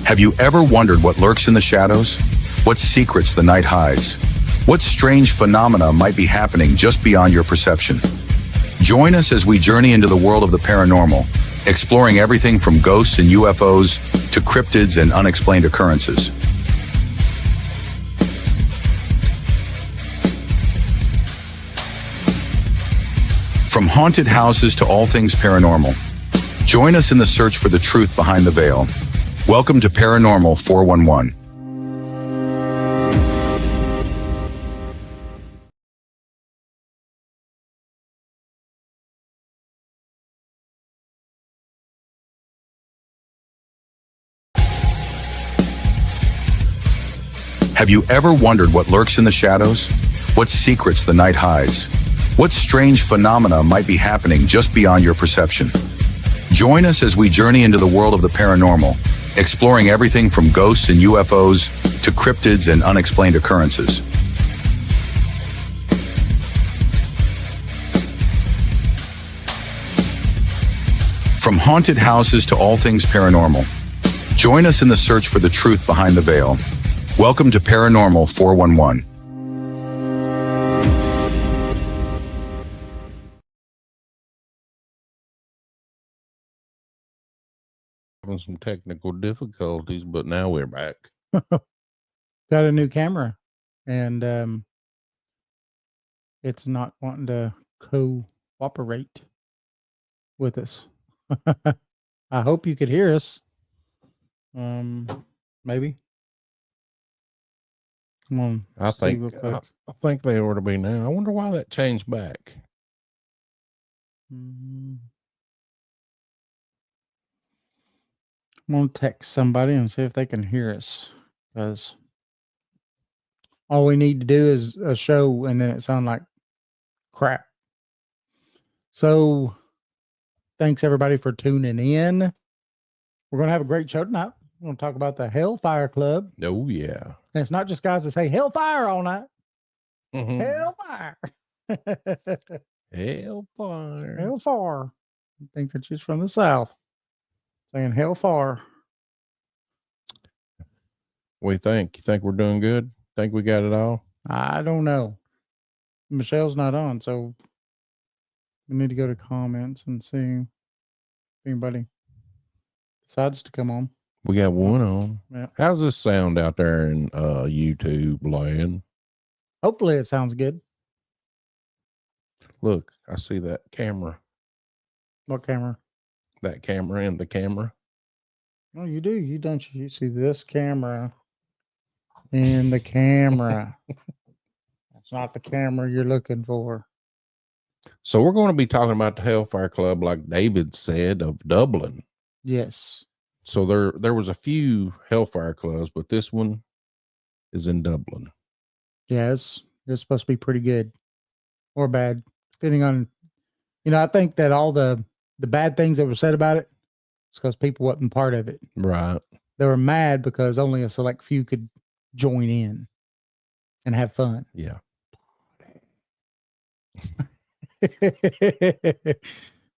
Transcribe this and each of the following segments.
Have you ever wondered what lurks in the shadows? What secrets the night hides? What strange phenomena might be happening just beyond your perception? Join us as we journey into the world of the paranormal, exploring everything from ghosts and UFOs to cryptids and unexplained occurrences. From haunted houses to all things paranormal, join us in the search for the truth behind the veil. Welcome to Paranormal 411. Have you ever wondered what lurks in the shadows? What secrets the night hides? What strange phenomena might be happening just beyond your perception? Join us as we journey into the world of the paranormal, exploring everything from ghosts and UFOs to cryptids and unexplained occurrences. From haunted houses to all things paranormal, join us in the search for the truth behind the veil. Welcome to Paranormal 411. Having some technical difficulties, but now we're back. Got a new camera, and it's not wanting to cooperate with us. I hope you could hear us. Maybe. Come on. I think they ought to be now. I wonder why that changed back. I'm gonna text somebody and see if they can hear us, because all we need to do is a show and then it sounds like crap. So thanks everybody for tuning in. We're gonna have a great show tonight. We're gonna talk about the Hellfire Club. Oh yeah. And it's not just guys that say Hellfire all night. Mm-hmm. Hellfire. Hellfire. Hellfire. I think that she's from the South. Saying Hellfire. What do you think? You think we're doing good? Think we got it all? I don't know. Michelle's not on, so we need to go to comments and see if anybody decides to come on. We got one on. Yeah. How's this sound out there in YouTube land? Hopefully it sounds good. Look, I see that camera. What camera? That camera and the camera. Oh, you do. You don't. You see this camera and the camera. That's not the camera you're looking for. So we're going to be talking about the Hellfire Club, like David said, of Dublin. Yes. So there was a few Hellfire Clubs, but this one is in Dublin. Yes. It's supposed to be pretty good or bad, depending on, I think that all the bad things that were said about it, it's because people wasn't part of it. Right. They were mad because only a select few could join in and have fun. Yeah.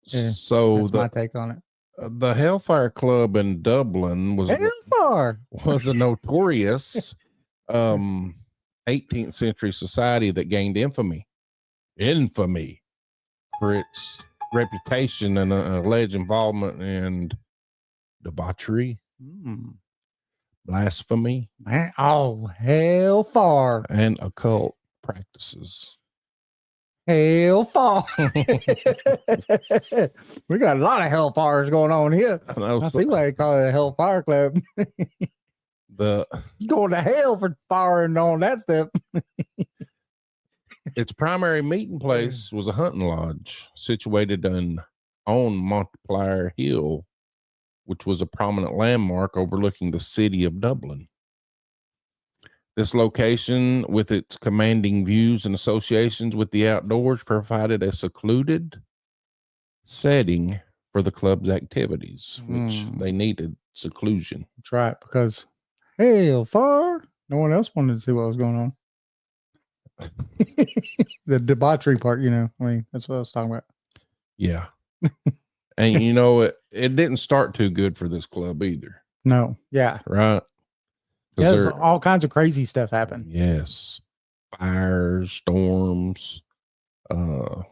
So that's my take on it. The Hellfire Club in Dublin was a notorious 18th century society that gained infamy for its reputation and alleged involvement in debauchery, blasphemy, hellfire, and occult practices. Hellfire. We got a lot of hellfires going on here. I see why they call it a Hellfire Club. You going to hell for firing on that stuff. Its primary meeting place was a hunting lodge situated on Montpelier Hill, which was a prominent landmark overlooking the city of Dublin. This location, with its commanding views and associations with the outdoors, provided a secluded setting for the club's activities, which they needed seclusion. That's right, because hellfire, no one else wanted to see what was going on. The debauchery part, that's what I was talking about. Yeah. And it didn't start too good for this club either. No. Yeah. right? Yeah, Because there's all kinds of crazy stuff happen. yes, fires, storms, uh,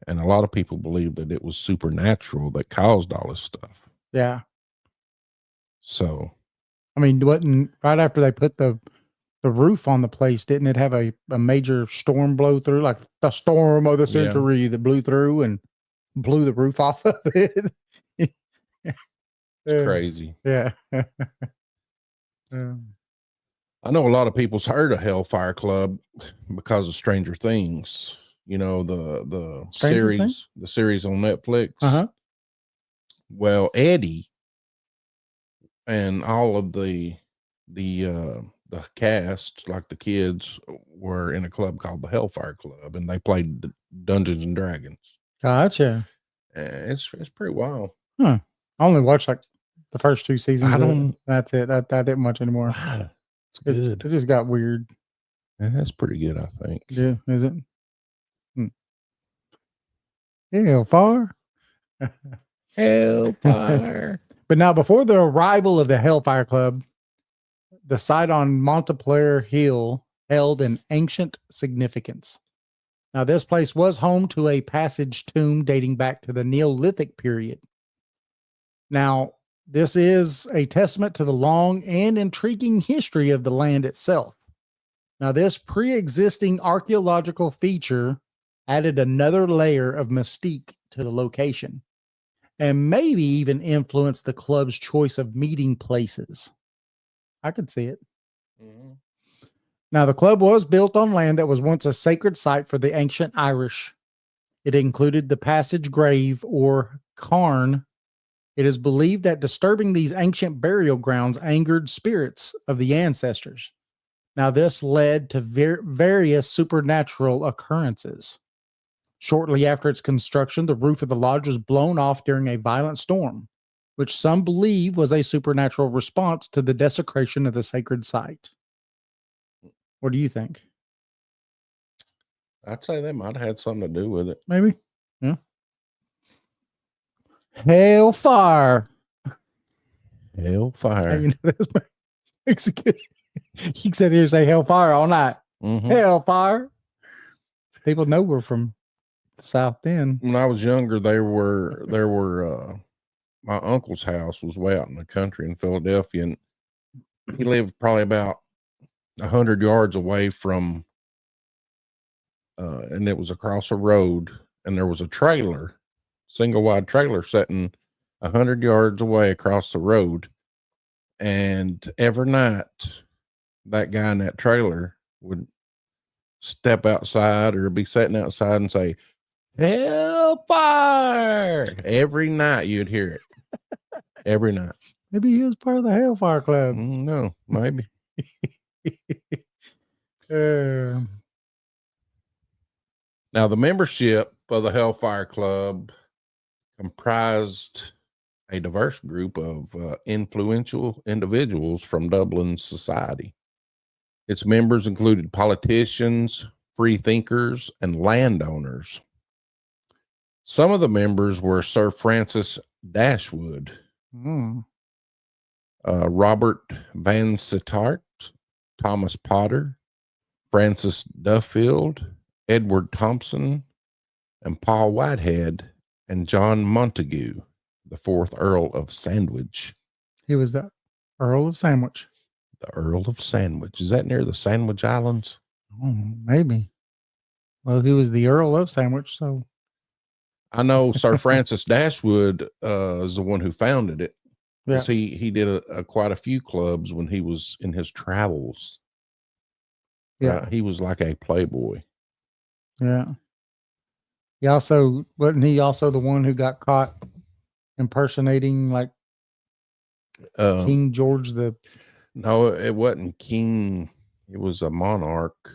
and a lot of people believe that it was supernatural that caused all this stuff. Yeah. So, I mean, wasn't right after they put the roof on the place, didn't it have a major storm blow through, like the storm of the Yeah. century that blew through and blew the roof off of it? it's crazy. Yeah. I know a lot of people's heard of Hellfire Club because of Stranger Things. You know, the Stranger series on Netflix. Uh-huh. Well, Eddie and all of the cast, like the kids, were in a club called the Hellfire Club, and they played Dungeons and Dragons. Gotcha. And it's pretty wild. Huh. I only watched like the first 2 seasons. I don't. That's it. I didn't watch anymore. It's good. It just got weird. Yeah, that's pretty good, I think. Yeah, is it? Hellfire. Hellfire. But now, before the arrival of the Hellfire Club, the site on Montpelier Hill held an ancient significance. Now, this place was home to a passage tomb dating back to the Neolithic period. Now, this is a testament to the long and intriguing history of the land itself. Now, this pre-existing archaeological feature added another layer of mystique to the location, and maybe even influenced the club's choice of meeting places. I could see it. Mm-hmm. Now, the club was built on land that was once a sacred site for the ancient Irish. It included the passage grave, or cairn. It is believed that disturbing these ancient burial grounds angered spirits of the ancestors. Now, this led to various supernatural occurrences. Shortly after its construction, the roof of the lodge was blown off during a violent storm, which some believe was a supernatural response to the desecration of the sacred site. What do you think? I'd say they might have had something to do with it. Maybe. Yeah. Hellfire. Hellfire. Hey, you know, that's Mexican. You said here say hellfire all night. Mm-hmm. Hellfire. People know we're from the South then. When I was younger, there were my uncle's house was way out in the country in Philadelphia, and he lived probably about 100 yards away from, and it was across a road, and there was a trailer, single wide trailer sitting 100 yards away across the road. And every night that guy in that trailer would step outside or be sitting outside and say, "Hellfire!" Every night you'd hear it. Every night. Maybe he was part of the Hellfire Club. No, maybe. Now, the membership of the Hellfire Club comprised a diverse group of influential individuals from Dublin's society. Its members included politicians, free thinkers, and landowners. Some of the members were Sir Francis Dashwood, Robert Van Sittart, Thomas Potter, Francis Duffield, Edward Thompson, and Paul Whitehead, and John Montague, the 4th Earl of Sandwich. He was the Earl of Sandwich. The Earl of Sandwich. Is that near the Sandwich Islands? Oh, maybe. Well, he was the Earl of Sandwich, so. I know Sir Francis Dashwood is the one who founded it. Yeah. He did quite a few clubs when he was in his travels. Yeah. He was like a playboy. Yeah. Wasn't he also the one who got caught impersonating like King George the? No, it wasn't king. It was a monarch.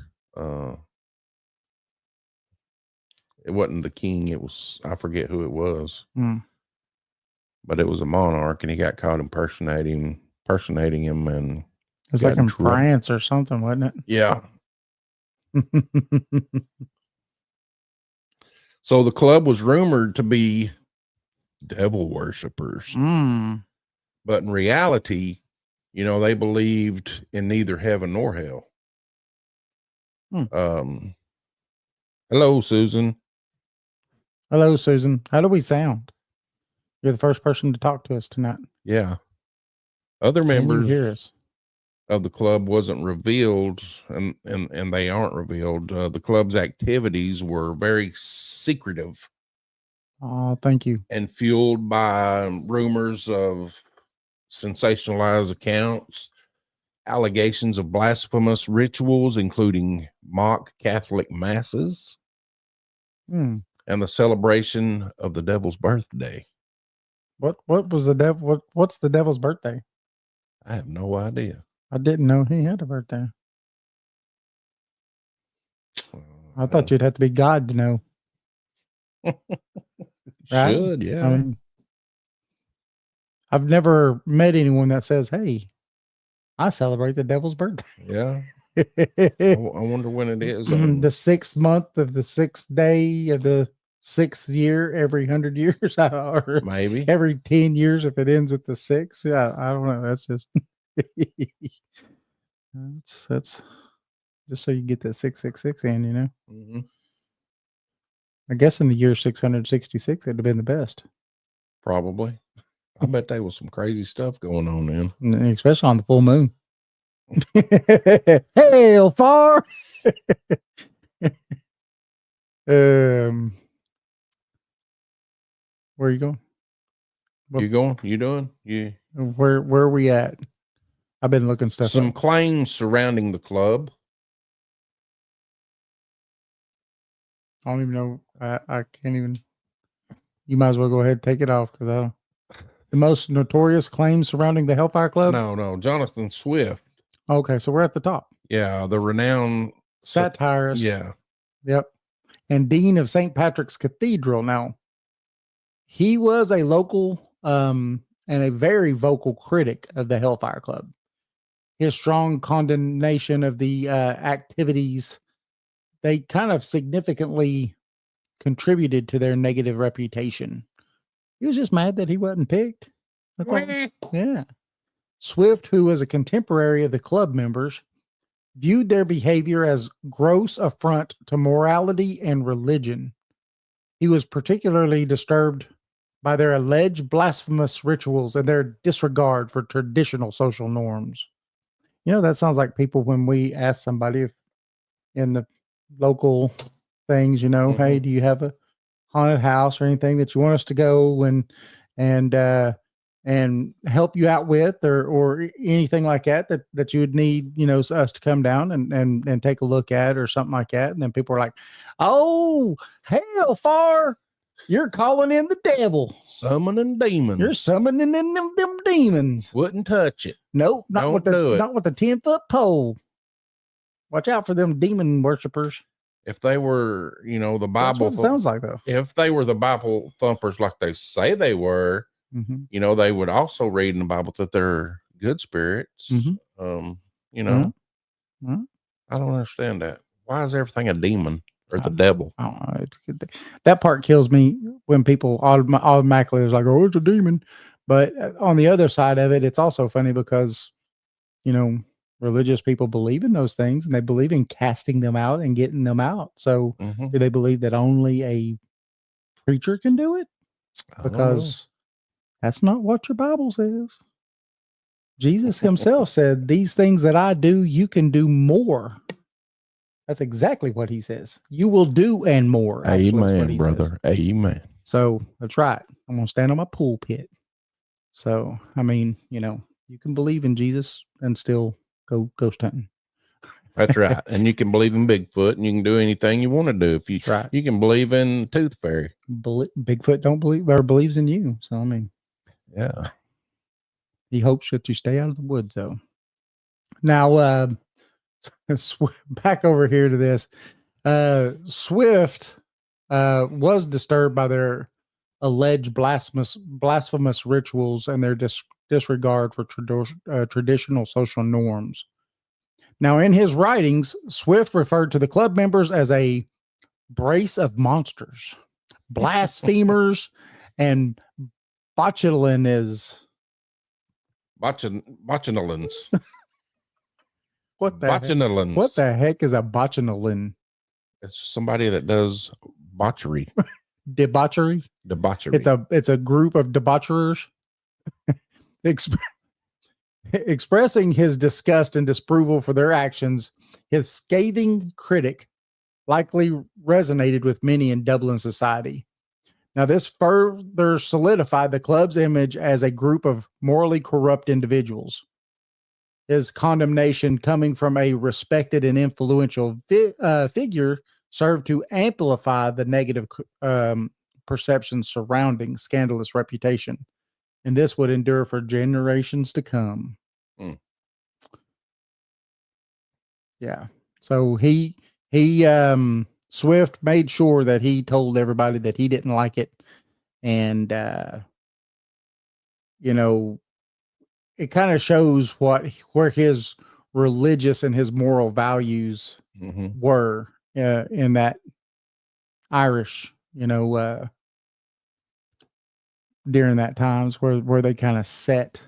It wasn't the king. It was, I forget who it was, but it was a monarch, and he got caught impersonating him, and it's like in France or something, wasn't it? Yeah. So the club was rumored to be devil worshippers. But in reality, they believed in neither heaven nor hell. Hello, Susan. Hello, Susan. How do we sound? You're the first person to talk to us tonight. Yeah. Other Can you members hear us? of the club wasn't revealed, and they aren't revealed. The club's activities were very secretive. Oh, thank you. And fueled by rumors of sensationalized accounts, allegations of blasphemous rituals, including mock Catholic masses, and the celebration of the devil's birthday. What was the devil? What's the devil's birthday? I have no idea. I didn't know he had a birthday. I thought you'd have to be God to know. Right? Should, yeah. I mean, I've never met anyone that says, "Hey, I celebrate the devil's birthday." Yeah. I wonder when it is. The 6th month of the 6th day of the 6th year, every 100 years, or maybe every 10 years if it ends at the 6th. Yeah, I don't know. That's just that's just so you get that 666 in, I guess in the year 666, it'd have been the best. Probably. I bet there was some crazy stuff going on then, especially on the full moon. Hellfire. Where are you going? You going? You doing? Where are we at? I've been looking stuff Some up. claims surrounding the club. I don't even know. I can't even. You might as well go ahead and take it off because I don't. The most notorious claims surrounding the Hellfire Club? No, Jonathan Swift. Okay, so we're at the top. Yeah, the renowned satirist. Yeah. Yep. And Dean of St. Patrick's Cathedral. Now, he was a local and a very vocal critic of the Hellfire Club. His strong condemnation of the activities, they kind of significantly contributed to their negative reputation. He was just mad that he wasn't picked. That's all. Yeah. Swift, who was a contemporary of the club members, viewed their behavior as gross affront to morality and religion. He was particularly disturbed by their alleged blasphemous rituals and their disregard for traditional social norms. That sounds like people when we ask somebody if in the local things, hey, do you have a haunted house or anything that you want us to go and help you out with or anything like that you would need, us to come down and take a look at or something like that. And then people are like, oh, hellfire, you're calling in the devil. Summoning demons. You're summoning in them demons. Wouldn't touch it. Nope, not with the 10-foot pole. Watch out for them demon worshipers. If they were, the Bible. That's what it sounds like, though. If they were the Bible thumpers like they say they were, they would also read in the Bible that they're good spirits. I don't understand that. Why is everything a demon or the devil? I don't know. It's good. That part kills me when people automatically is like, oh, it's a demon. But on the other side of it, it's also funny because, religious people believe in those things and they believe in casting them out and getting them out. So do they believe that only a preacher can do it? Because that's not what your Bible says. Jesus himself said, these things that I do, you can do more. That's exactly what he says. You will do and more. Amen, brother. Says. Amen. So that's right. I'm going to stand on my pulpit. So, I mean, you can believe in Jesus and still go ghost hunting. That's right. And you can believe in Bigfoot and you can do anything you want to do. If you can believe in Tooth Fairy. Bigfoot don't believe or believes in you. So, I mean, yeah. He hopes that you stay out of the woods, though. Now, back over here to this. Swift was disturbed by their alleged blasphemous rituals and their disregard for traditional social norms. Now, in his writings, Swift referred to the club members as a brace of monsters, blasphemers, and botulinum is Botchinolins. What the heck? Botchinolins. What the heck is a botchinolin? It's somebody that does botchery. Debauchery. Debauchery. It's a group of debaucherers expressing his disgust and disapproval for their actions. His scathing critic likely resonated with many in Dublin society. Now, this further solidified the club's image as a group of morally corrupt individuals. His condemnation, coming from a respected and influential figure, served to amplify the negative perception surrounding scandalous reputation, and this would endure for generations to come. Yeah. So Swift made sure that he told everybody that he didn't like it, and it kind of shows where his religious and his moral values were in that Irish, during that times where they kind of set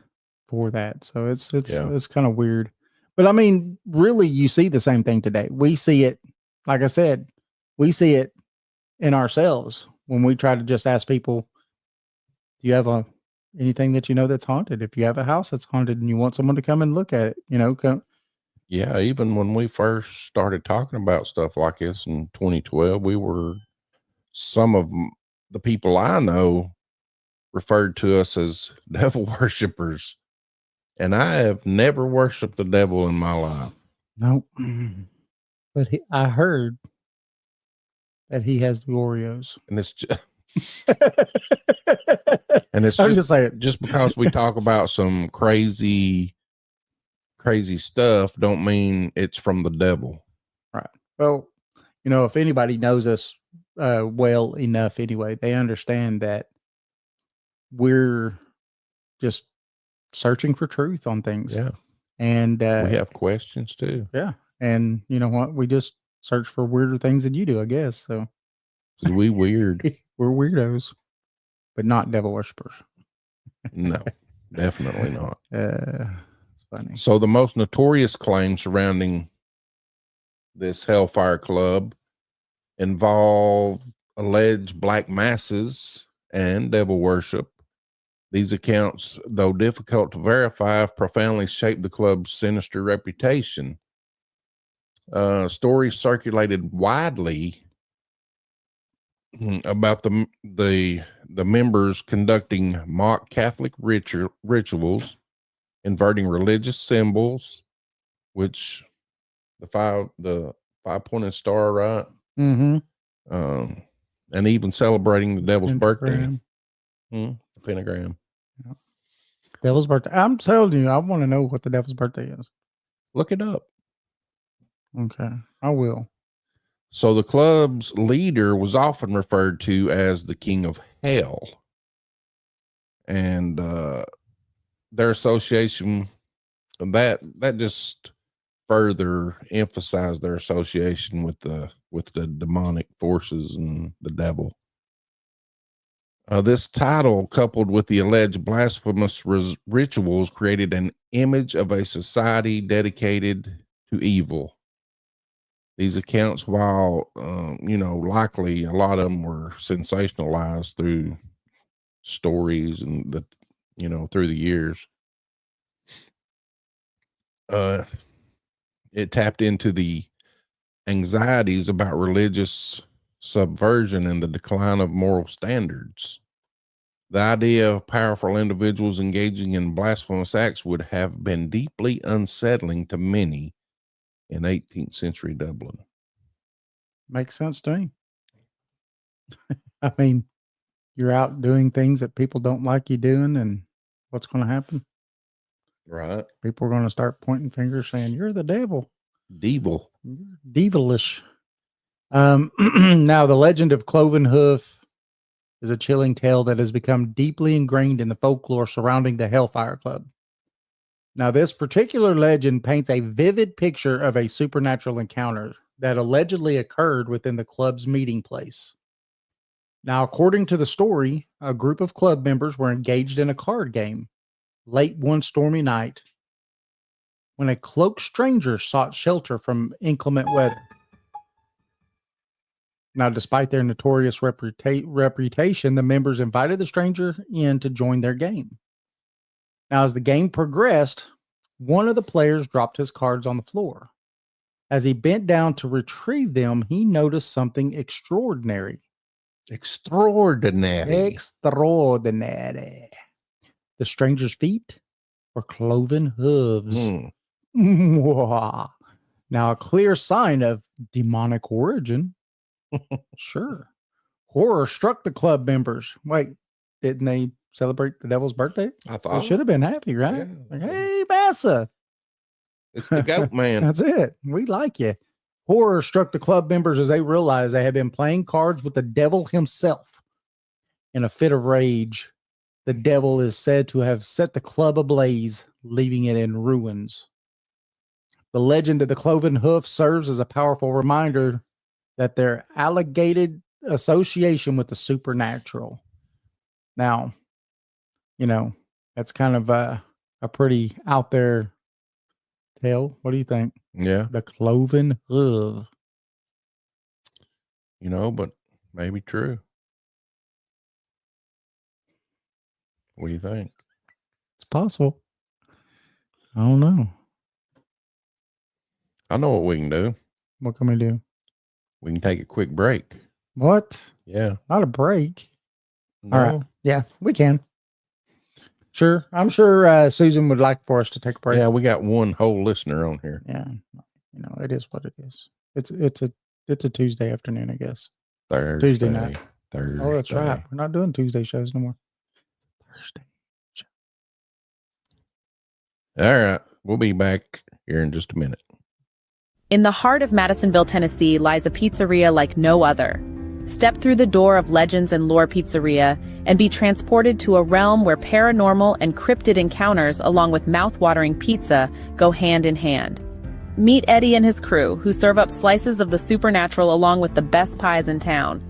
for that. So it's kind of weird. But I mean, really, you see the same thing today. We see it, like I said, we see it in ourselves when we try to just ask people, do you have anything that that's haunted? If you have a house that's haunted and you want someone to come and look at it, come. Yeah, even when we first started talking about stuff like this in 2012, some of the people I know referred to us as devil worshipers. And I have never worshiped the devil in my life. Nope. But I heard that he has the Oreos. And it's just... and it's just because we talk about some crazy stuff don't mean it's from the devil. Right. Well, if anybody knows us well enough anyway, they understand that we're just searching for truth on things. Yeah. And we have questions too. Yeah. And you know what? We just search for weirder things than you do, I guess. So we weird. We're weirdos, but not devil worshippers. No, definitely not. It's funny. So the most notorious claims surrounding this Hellfire Club involve alleged black masses and devil worship. These accounts, though difficult to verify, have profoundly shaped the club's sinister reputation. Stories circulated widely about the members conducting mock Catholic rituals, inverting religious symbols, which the five-pointed star, right? Mm-hmm. And even celebrating the devil's Pentagram. birthday. The pentagram. Yeah. Devil's birthday. I'm telling you, I want to know what the devil's birthday is. Look it up. Okay, I will. So the club's leader was often referred to as the King of Hell. And their association, that just further emphasized their association with the demonic forces and the devil. This title, coupled with the alleged blasphemous rituals, created an image of a society dedicated to evil. These accounts, while, likely a lot of them were sensationalized through stories and through the years, it tapped into the anxieties about religious subversion and the decline of moral standards. The idea of powerful individuals engaging in blasphemous acts would have been deeply unsettling to many in 18th century Dublin. Makes sense to me. I mean, you're out doing things that people don't like you doing, and what's going to happen? Right. People are going to start pointing fingers saying, you're the devil. Devil. You're devilish. Now, the legend of Cloven Hoof is a chilling tale that has become deeply ingrained in the folklore surrounding the Hellfire Club. Now, this particular legend paints a vivid picture of a supernatural encounter that allegedly occurred within the club's meeting place. Now, according to the story, a group of club members were engaged in a card game late one stormy night when a cloaked stranger sought shelter from inclement weather. Now, despite their notorious reputation, the members invited the stranger in to join their game. Now, as the game progressed, one of the players dropped his cards on the floor. As he bent down to retrieve them, he noticed something extraordinary. Extraordinary. The stranger's feet were cloven hooves. Now, a clear sign of demonic origin. Sure. Horror struck the club members. Wait, didn't they celebrate the devil's birthday? I thought They should have been happy, right? Yeah. Like, hey, Massa. It's the goat man. That's it. We like you. Horror struck the club members as they realized they had been playing cards with the devil himself. In a fit of rage, the devil is said to have set the club ablaze, leaving it in ruins. The legend of the cloven hoof serves as a powerful reminder that their alleged association with the supernatural. Now, that's kind of a pretty out there tale. What do you think? Yeah. The cloven hoof. But maybe true. What do you think? It's possible. I don't know. I know what we can do. What can we do? We can take a quick break. What? Yeah. Not a break. No? All right. Yeah, we can. Sure. I'm sure Susan would like for us to take a break. Yeah, we got one whole listener on here. Yeah. It is what it is. It's a Tuesday afternoon, I guess. Thursday. Tuesday night. Thursday. Oh, that's right. We're not doing Tuesday shows no more. Thursday. All right. We'll be back here in just a minute. In the heart of Madisonville, Tennessee, lies a pizzeria like no other. Step through the door of Legends and Lore Pizzeria and be transported to a realm where paranormal and cryptid encounters, along with mouth-watering pizza, go hand in hand. Meet Eddie and his crew, who serve up slices of the supernatural along with the best pies in town.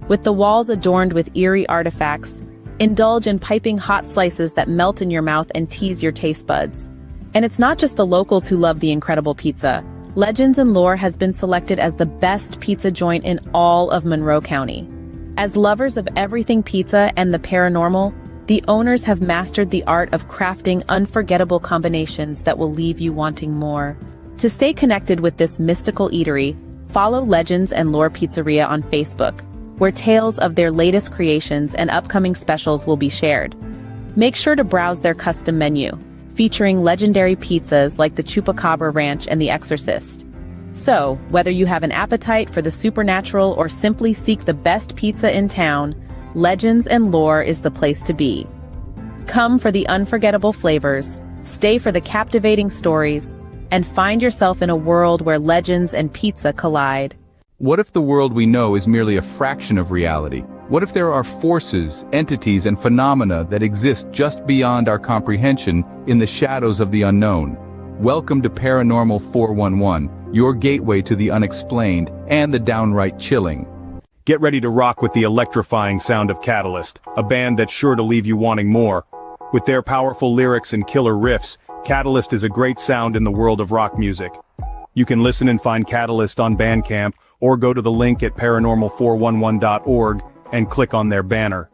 With the walls adorned with eerie artifacts, indulge in piping hot slices that melt in your mouth and tease your taste buds. And it's not just the locals who love the incredible pizza. Legends and Lore has been selected as the best pizza joint in all of Monroe County. As lovers of everything pizza and the paranormal, the owners have mastered the art of crafting unforgettable combinations that will leave you wanting more. To stay connected with this mystical eatery, follow Legends and Lore Pizzeria on Facebook, where tales of their latest creations and upcoming specials will be shared. Make sure to browse their custom menu, featuring legendary pizzas like the Chupacabra Ranch and the Exorcist. So, whether you have an appetite for the supernatural or simply seek the best pizza in town, Legends and Lore is the place to be. Come for the unforgettable flavors, stay for the captivating stories, and find yourself in a world where legends and pizza collide. What if the world we know is merely a fraction of reality? What if there are forces, entities, and phenomena that exist just beyond our comprehension in the shadows of the unknown? Welcome to Paranormal 411, your gateway to the unexplained and the downright chilling. Get ready to rock with the electrifying sound of Catalyst, a band that's sure to leave you wanting more. With their powerful lyrics and killer riffs, Catalyst is a great sound in the world of rock music. You can listen and find Catalyst on Bandcamp, or go to the link at paranormal411.org and click on their banner.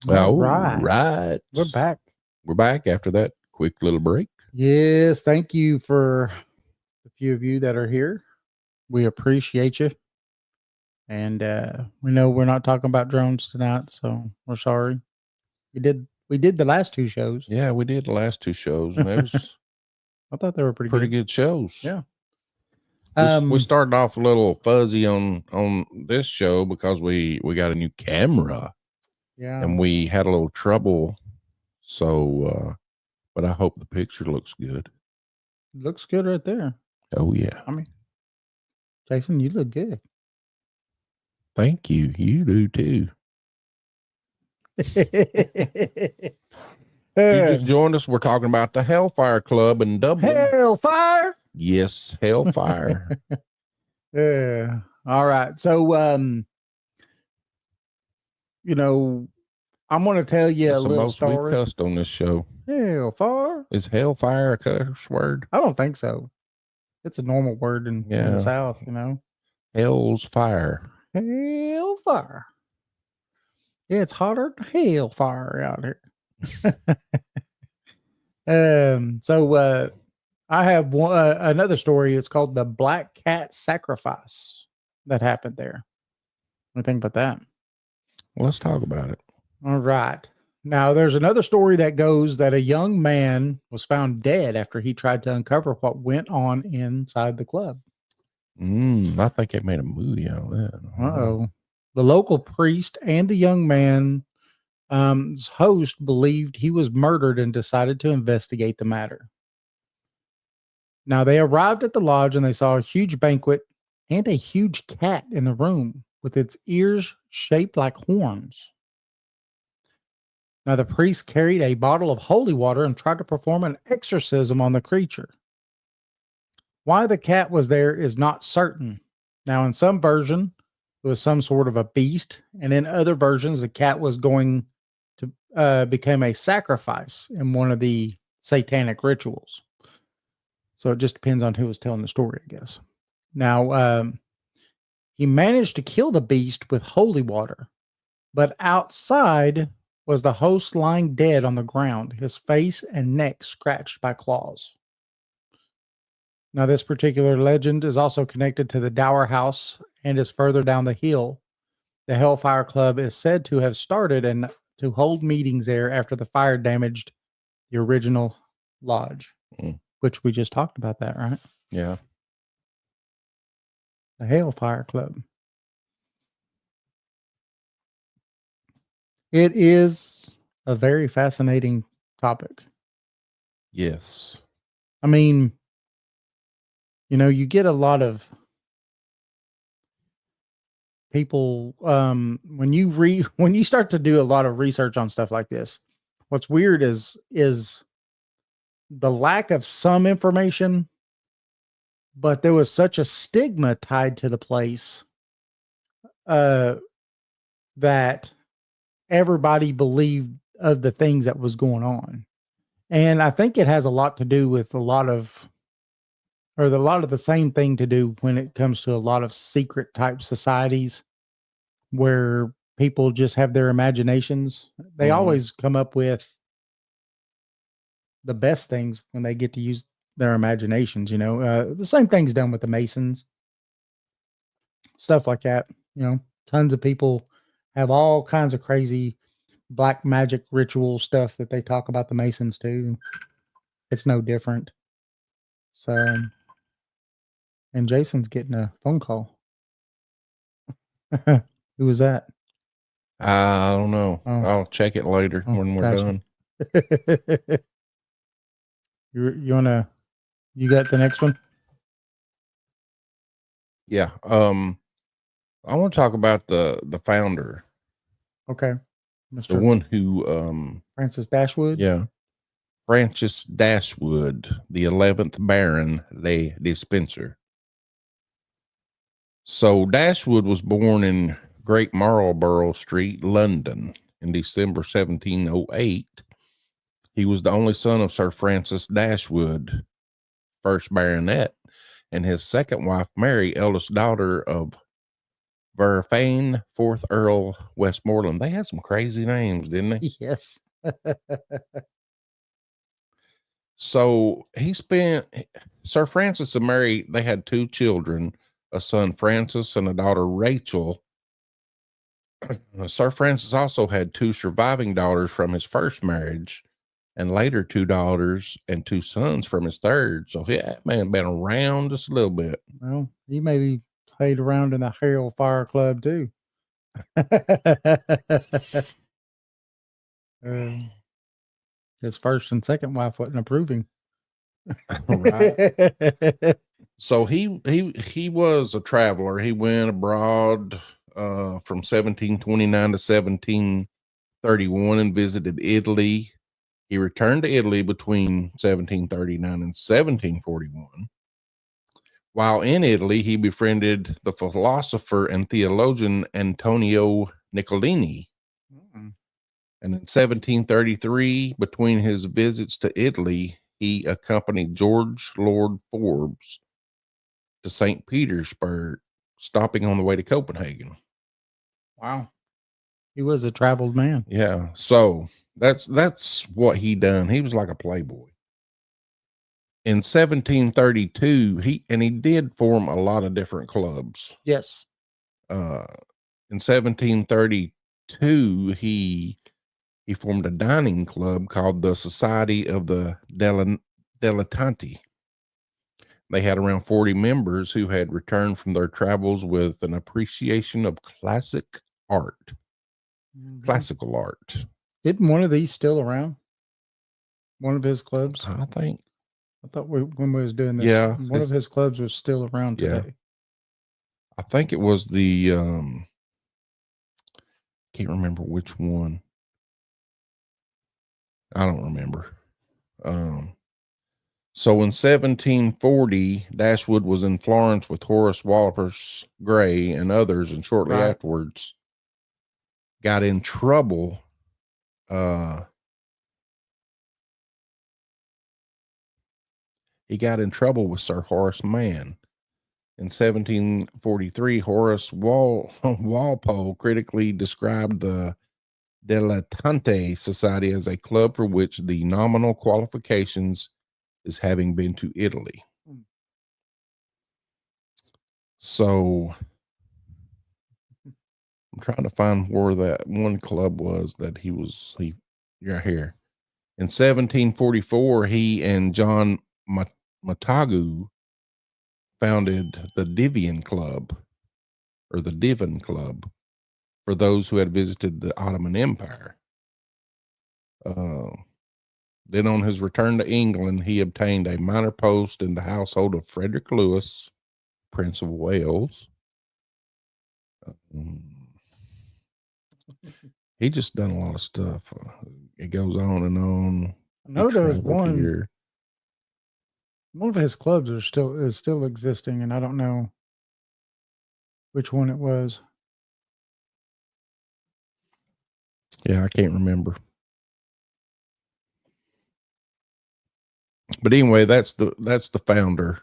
All right. We're back. We're back after that quick little break. Yes, thank you for the few of you that are here. We appreciate you. And we know we're not talking about drones tonight, so we're sorry. We did the last two shows. Yeah, we did the last two shows, and it was I thought they were pretty good shows. Yeah. We started off a little fuzzy on this show because we got a new camera. Yeah. And we had a little trouble. So but I hope the picture looks good. Looks good right there. Oh yeah. I mean, Jason, you look good. Thank you. You do too. If you just joined us, we're talking about the Hellfire Club in Dublin. Hellfire. Yes, Hellfire. Yeah. All right. So you know, I'm going to tell you That's a the little most story. we've cussed on this show. Hellfire? Is hellfire a curse word? I don't think so. It's a normal word in the South, you know. Hell's fire. Hellfire. Yeah, it's hotter than hellfire out here. So I have another story. It's called the Black Cat Sacrifice that happened there. What do you think about that? Well, let's talk about it. All right. Now, there's another story that goes that a young man was found dead after he tried to uncover what went on inside the club. I think they made a movie out of that. Uh-oh. The local priest and the young man's host believed he was murdered and decided to investigate the matter. Now, they arrived at the lodge and they saw a huge banquet and a huge cat in the room with its ears shaped like horns. Now, the priest carried a bottle of holy water and tried to perform an exorcism on the creature. Why the cat was there is not certain. Now, in some version, it was some sort of a beast, and in other versions, the cat was going to become a sacrifice in one of the satanic rituals. So it just depends on who was telling the story, I guess. Now, he managed to kill the beast with holy water, but outside was the host lying dead on the ground, his face and neck scratched by claws. Now, this particular legend is also connected to the Dower House and is further down the hill. The Hellfire Club is said to have started and to hold meetings there after the fire damaged the original lodge, which we just talked about that, right? Yeah. The Hellfire Club. It is a very fascinating topic. Yes. I mean, you know, you get a lot of people when you start to do a lot of research on stuff like this. What's weird is the lack of some information, but there was such a stigma tied to the place that everybody believed of the things that was going on. And I think it has a lot to do with a lot of the same thing to do when it comes to a lot of secret type societies where people just have their imaginations. They always come up with the best things when they get to use their imaginations, you know. The same thing's done with the Masons, stuff like that. You know, tons of people have all kinds of crazy black magic ritual stuff that they talk about the Masons too. It's no different. So, and Jason's getting a phone call. Who was that? I don't know. Oh. I'll check it later when we're done. You got the next one? Yeah. I want to talk about the founder. Okay. The one who Francis Dashwood? Yeah. Francis Dashwood, the 11th Baron Le Despencer. So Dashwood was born in Great Marlborough Street, London, in December 1708. He was the only son of Sir Francis Dashwood, first baronet, and his second wife, Mary, eldest daughter of Verfane, 4th Earl, Westmoreland. They had some crazy names, didn't they? Yes. So Sir Francis and Mary, they had 2 children, a son Francis and a daughter Rachel. Sir Francis also had 2 surviving daughters from his first marriage, and later 2 daughters and 2 sons from his third. So that man been around just a little bit. Well, he maybe played around in the Hellfire Club too. His first and second wife wasn't approving. Right. So he was a traveler. He went abroad from 1729 to 1731 and visited Italy. He returned to Italy between 1739 and 1741. While in Italy, he befriended the philosopher and theologian Antonio Niccolini. Mm. And in 1733, between his visits to Italy, he accompanied George Lord Forbes to St. Petersburg, stopping on the way to Copenhagen. Wow. He was a traveled man. Yeah. So that's what he done. He was like a playboy. In 1732, he did form a lot of different clubs. Yes. In 1732, he formed a dining club called the Society of the Dilettanti. They had around 40 members who had returned from their travels with an appreciation of classical art. Isn't one of these still around? One of his clubs? I think. I thought when we was doing this, Yeah, one of his clubs was still around Yeah. today. I think it was the can't remember which one. I don't remember. So in 1740, Dashwood was in Florence with Horace Walpole Gray and others, and shortly Right. afterwards got in trouble. He got in trouble with Sir Horace Mann. In 1743, Horace Walpole critically described the Dilettante Society as a club for which the nominal qualifications is having been to Italy. So I'm trying to find where that one club was that he right here. In 1744, he and John Montagu founded the Divan Club, or the Divan Club, for those who had visited the Ottoman Empire. Then on his return to England, he obtained a minor post in the household of Frederick Lewis, Prince of Wales. He just done a lot of stuff. It goes on and on. I know there was one. Here. One of his clubs is still existing, and I don't know which one it was. Yeah, I can't remember. But anyway, that's the founder,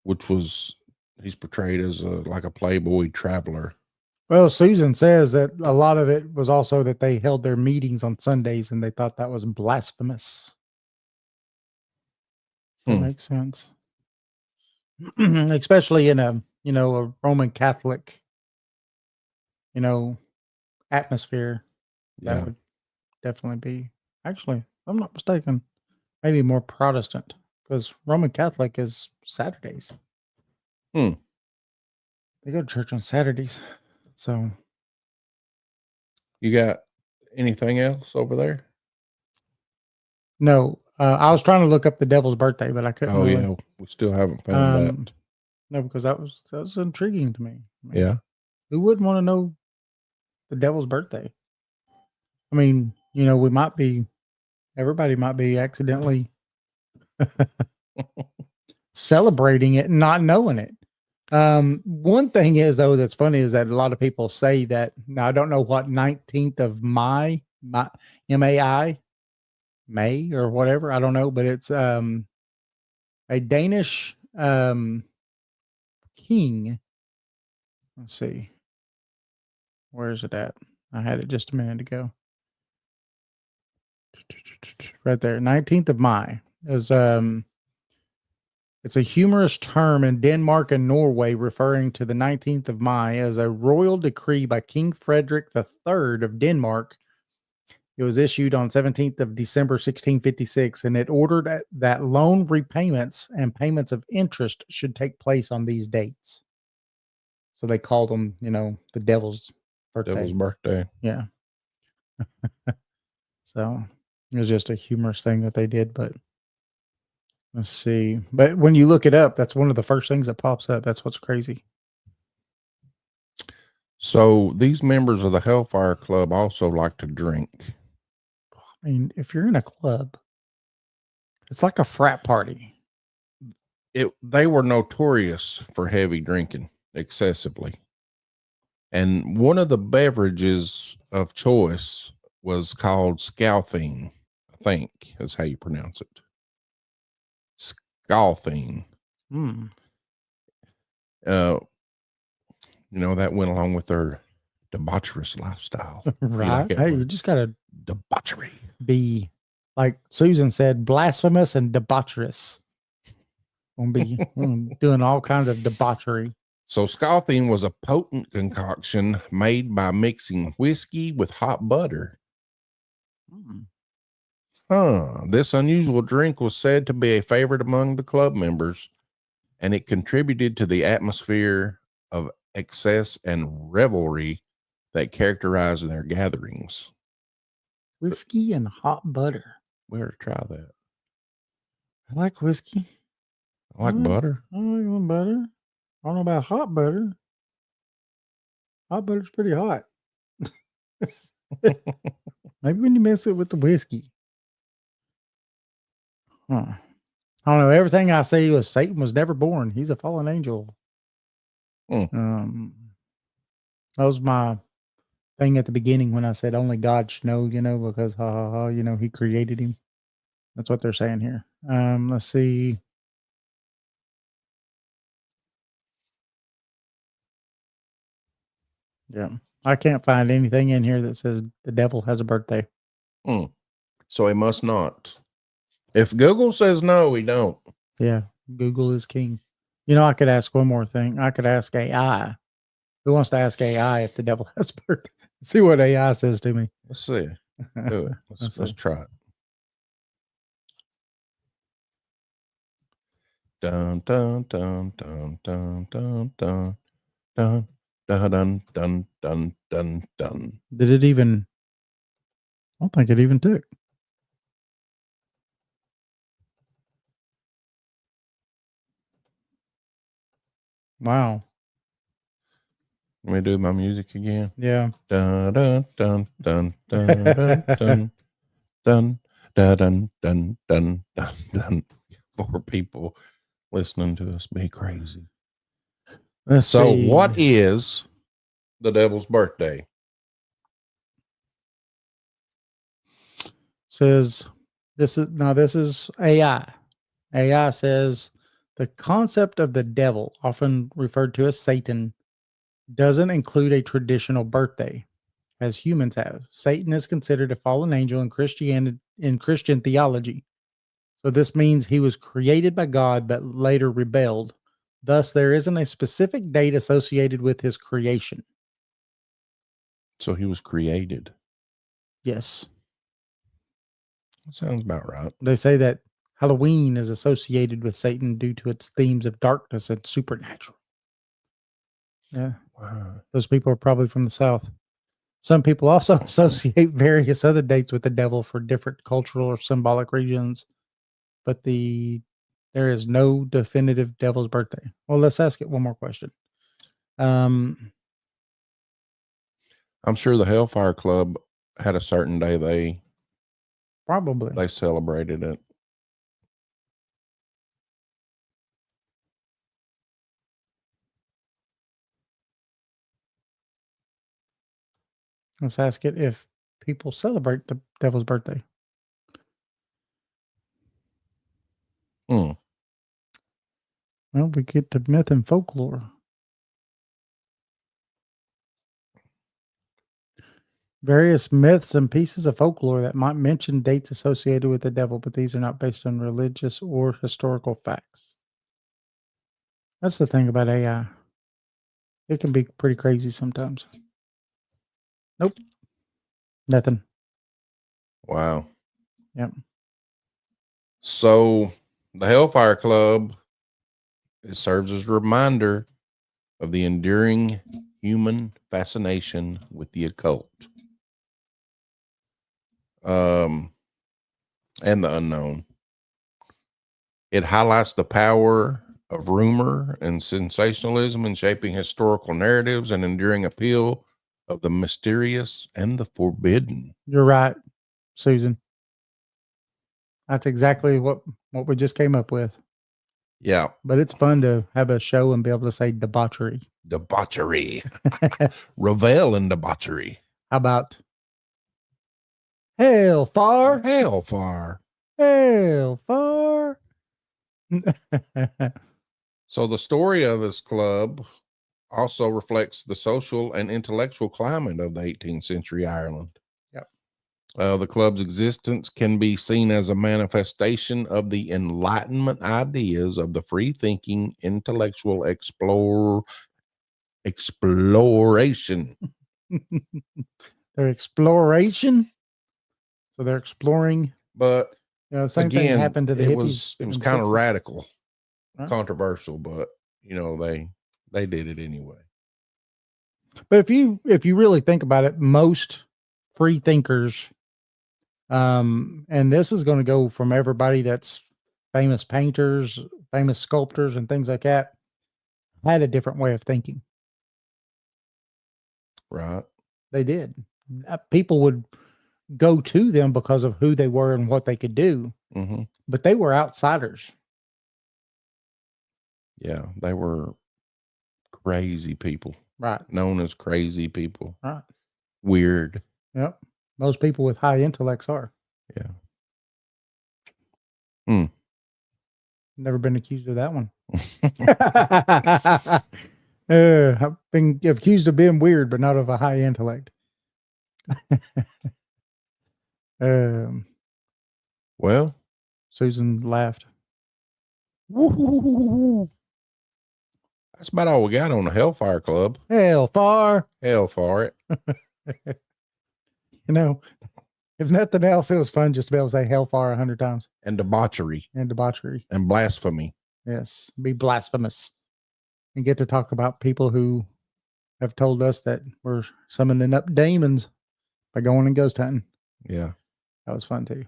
which was he's portrayed as like a playboy traveler. Well, Susan says that a lot of it was also that they held their meetings on Sundays and they thought that was blasphemous. That makes sense. Especially in a Roman Catholic, atmosphere. That would definitely be, actually, if I'm not mistaken, maybe more Protestant, because Roman Catholic is Saturdays. They go to church on Saturdays. So, you got anything else over there? No, I was trying to look up the devil's birthday, but I couldn't. Oh yeah, we still haven't found that. No, because that was intriguing to me. I mean, Yeah, who wouldn't want to know the devil's birthday? I mean, everybody might be accidentally celebrating it and not knowing it. One thing is, though, that's funny is that a lot of people say that. Now, I don't know what 19th of May, May or whatever. I don't know, but it's a Danish king. Let's see. Where's it at? I had it just a minute ago. Right there, 19th of May. Is it's a humorous term in Denmark and Norway referring to the 19th of May as a royal decree by King Frederick III of Denmark. It was issued on 17th of December 1656, and it ordered that loan repayments and payments of interest should take place on these dates. So they called them, the devil's birthday. Devil's birthday. Yeah. So it was just a humorous thing that they did, but let's see. But when you look it up, that's one of the first things that pops up. That's what's crazy. So these members of the Hellfire Club also like to drink. I mean, if you're in a club, it's like a frat party. They were notorious for heavy drinking excessively. And one of the beverages of choice was called scalthine, I think is how you pronounce it. Scalthine. That went along with their debaucherous lifestyle. Right. Hey, you just got to debauchery. Be, like Susan said, blasphemous and debaucherous. Gonna be doing all kinds of debauchery. So scalthine was a potent concoction made by mixing whiskey with hot butter. This unusual drink was said to be a favorite among the club members, and it contributed to the atmosphere of excess and revelry that characterized their gatherings. Whiskey and hot butter. We ought to try that. I like whiskey. I like butter. I like butter. I don't know about hot butter. Hot butter's pretty hot. Maybe when you mix it with the whiskey. I don't know. Everything I say was Satan was never born. He's a fallen angel. That was my thing at the beginning when I said only God should know, because he created him. That's what they're saying here. Let's see. Yeah. I can't find anything in here that says the devil has a birthday. So he must not. If Google says no, we don't. Yeah. Google is king. I could ask one more thing. I could ask AI. Who wants to ask AI if the devil has a birthday? See what AI says to me. Let's see. Do it. Let's try it. Dun dun dun dun dun dun dun dun dun dun dun dun dun. Did it even? I don't think it even took. Wow. Let me do my music again. Yeah. Dun dun dun dun dun dun dun dun dun dun dun dun dun. More people listening to us be crazy. Let's see. What is the devil's birthday? Says this is AI. AI says the concept of the devil, often referred to as Satan, doesn't include a traditional birthday as humans have. Satan is considered a fallen angel in Christian theology. So this means he was created by God but later rebelled. Thus, there isn't a specific date associated with his creation. So he was created. Yes. That sounds about right. They say that Halloween is associated with Satan due to its themes of darkness and supernatural. Yeah. Wow. Those people are probably from the South. Some people also associate various other dates with the devil for different cultural or symbolic reasons, but there is no definitive devil's birthday. Well, let's ask it one more question. I'm sure the Hellfire Club had a certain day they celebrated it. Let's ask it if people celebrate the devil's birthday. Well, we get to myth and folklore. Various myths and pieces of folklore that might mention dates associated with the devil, but these are not based on religious or historical facts. That's the thing about AI. It can be pretty crazy sometimes. Nope. Nothing. Wow. Yep. So the Hellfire Club, it serves as a reminder of the enduring human fascination with the occult. And the unknown. It highlights the power of rumor and sensationalism in shaping historical narratives and enduring appeal of the mysterious and the forbidden. You're right, Susan. That's exactly what we just came up with. Yeah. But it's fun to have a show and be able to say debauchery. Debauchery. Revel in debauchery. How about Hellfire? Hellfire. Hellfire. So the story of this club also reflects the social and intellectual climate of the 18th century Ireland. Yep. The club's existence can be seen as a manifestation of the Enlightenment ideas of the free-thinking intellectual exploration. Their exploration. So they're exploring. But Same again, thing happened to the it hippies. was kind of radical, Right. controversial, but they did it anyway. But if you really think about it, most free thinkers, and this is going to go from everybody that's famous painters, famous sculptors, and things like that, had a different way of thinking. Right. They did. People would go to them because of who they were and what they could do. Mm-hmm. But they were outsiders. Yeah, they were crazy people. Right. Known as crazy people. Right. Weird. Yep. Most people with high intellects are. Yeah. Never been accused of that one. I've been accused of being weird, but not of a high intellect. Well, Susan laughed. woo-hoo-hoo-hoo-hoo. That's about all we got on the Hellfire Club. Hellfire. Hell for it. If nothing else, it was fun just to be able to say hellfire 100 times. And debauchery. And debauchery. And blasphemy. Yes. Be blasphemous. And get to talk about people who have told us that we're summoning up demons by going and ghost hunting. Yeah. That was fun too.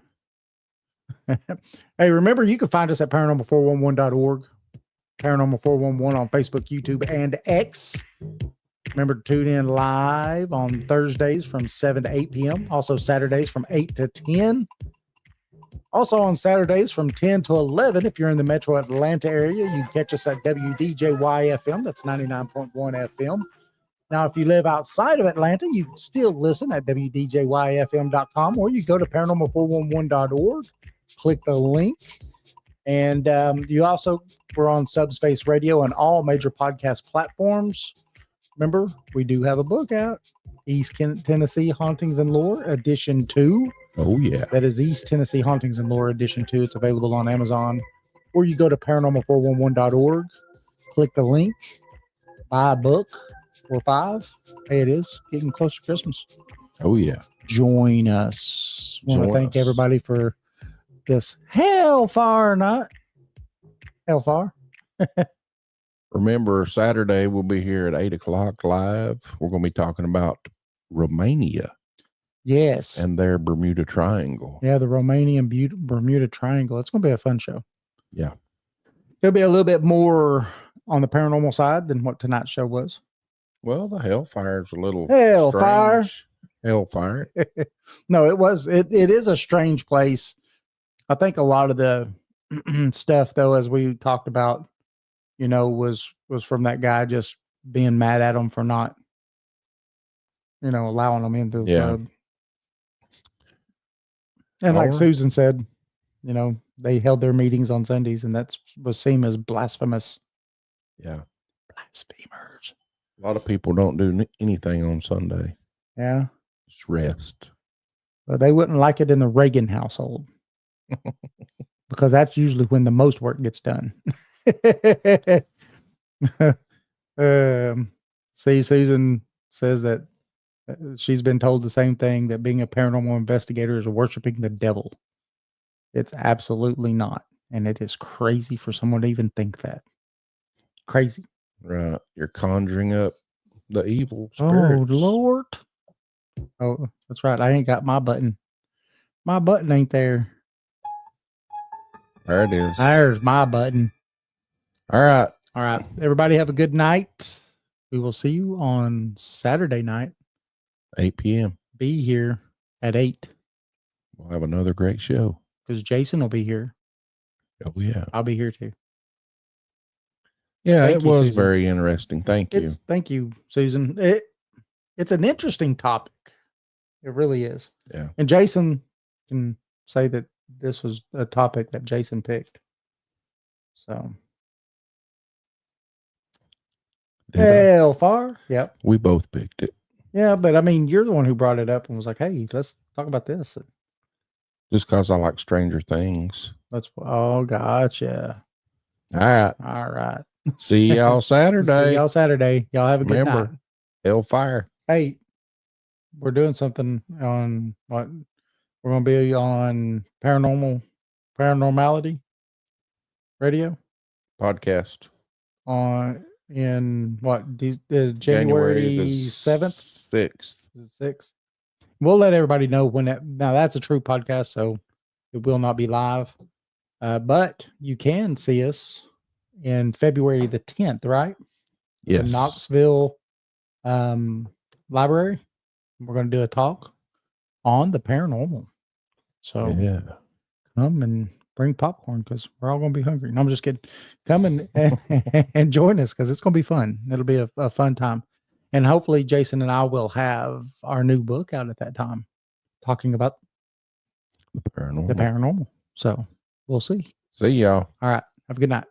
Hey, remember, you can find us at paranormal411.org, Paranormal 411 on Facebook, YouTube, and X. Remember to tune in live on Thursdays from 7 to 8 p.m. Also Saturdays from 8 to 10. Also on Saturdays from 10 to 11, if you're in the metro Atlanta area, you can catch us at WDJY-FM. That's 99.1 FM. Now, if you live outside of Atlanta, you can still listen at WDJYFM.com, or you go to paranormal411.org, click the link. And we're on Subspace Radio and all major podcast platforms. Remember, we do have a book out, East Tennessee Hauntings and Lore Edition 2. Oh, yeah. That is East Tennessee Hauntings and Lore Edition 2. It's available on Amazon. Or you go to paranormal411.org, click the link, buy a book or 5. Hey, it is getting close to Christmas. Oh, yeah. Join us. I want to thank everybody for this Hellfire night. Hellfire. Remember, Saturday we'll be here at 8 o'clock live. We're going to be talking about Romania. Yes. And their Bermuda Triangle. Yeah, the Romanian Bermuda Triangle. It's going to be a fun show. Yeah. It'll be a little bit more on the paranormal side than what tonight's show was. Well, the Hellfire's a little Hellfire. strange. Hellfire. No, it is a strange place. I think a lot of the stuff, though, as we talked about, was from that guy just being mad at them for not, allowing them into the club. And like Susan said, they held their meetings on Sundays, and that was seen as blasphemous. Yeah. Blasphemers. A lot of people don't do anything on Sunday. Yeah. Just rest. But they wouldn't like it in the Reagan household because that's usually when the most work gets done. See, Susan says that she's been told the same thing, that being a paranormal investigator is worshiping the devil. It's absolutely not. And it is crazy for someone to even think that. Crazy. Right. You're conjuring up the evil Oh, spirits. Lord. Oh, that's right. I ain't got my button. My button ain't there. There it is. There's my button. All right. All right. Everybody have a good night. We will see you on Saturday night. 8 p.m. Be here at 8 We'll have another great show. because Jason will be here. Oh, yeah. I'll be here too. Yeah, Thank it you, was Susan. very interesting. Thank you. Thank you, Susan. It's an interesting topic. It really is. Yeah. And Jason can say that this was a topic that Jason picked. So Did I? Hellfire. Yep. We both picked it. Yeah, but I mean, you're the one who brought it up and was like, "Hey, let's talk about this." Just because I like Stranger Things. Oh, gotcha. All right. All right. See y'all Saturday. See y'all Saturday. Y'all have a good Remember, night. Hellfire. Hey, we're doing something on what we're going to be on paranormality radio Podcast. on in what January January the 7th, 6th. 6th. We'll let everybody know when that. Now that's a true podcast, so it will not be live, but you can see us in February the 10th, right? Yes. The Knoxville library. We're going to do a talk on the paranormal. So Yeah. come and bring popcorn because we're all going to be hungry. No, I'm just kidding. Come and join us because it's going to be fun. It'll be a fun time. And hopefully Jason and I will have our new book out at that time talking about The paranormal. the paranormal. So we'll see. See y'all. All right. Have a good night.